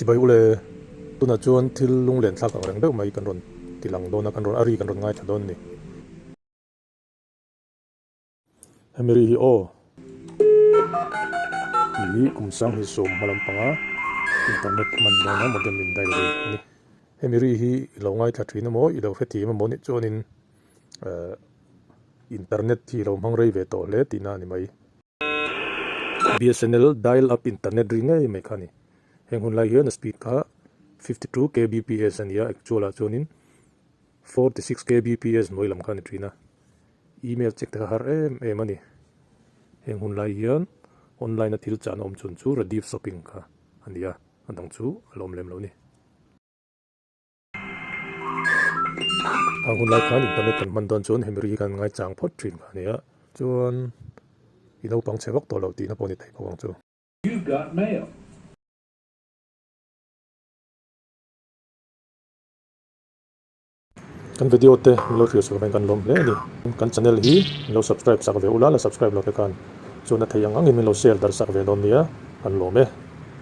chi bai ule tuna chuan thil lung len thlak ang reng deuh mai kan ron tilang dona kan ron ari kan ron ngai thadon ni hemiri hi o hi kumsang hi som malampanga internet man dona modem in dai ri ni hemiri hi lo ngai thathin mo i lo feti ma moni chuanin internet thi lo mang rei ve to le tina ni mai BSNL dial up internet ring ngai mai khani heng hun lai hian speed ka 52 kbps ania actual a chuanin 46 kbps noi lam khan trina email check ta har em ani heng hun lai hian online athil chan om chun chu radiff shopping kha ania andang chu alom lem lo ni ang hun lai khan internet kan man don chun hemri kan ngai chang phot trin kha ania chuan ino pang chewak to lo ti na poni thai bawang chu You got mail. kan video te lo thio so kan lom le ni kan channel hi lo subscribe sak ve ula la subscribe lo te kan chuna thayang angin lo share dar sak ve don nia kan lom e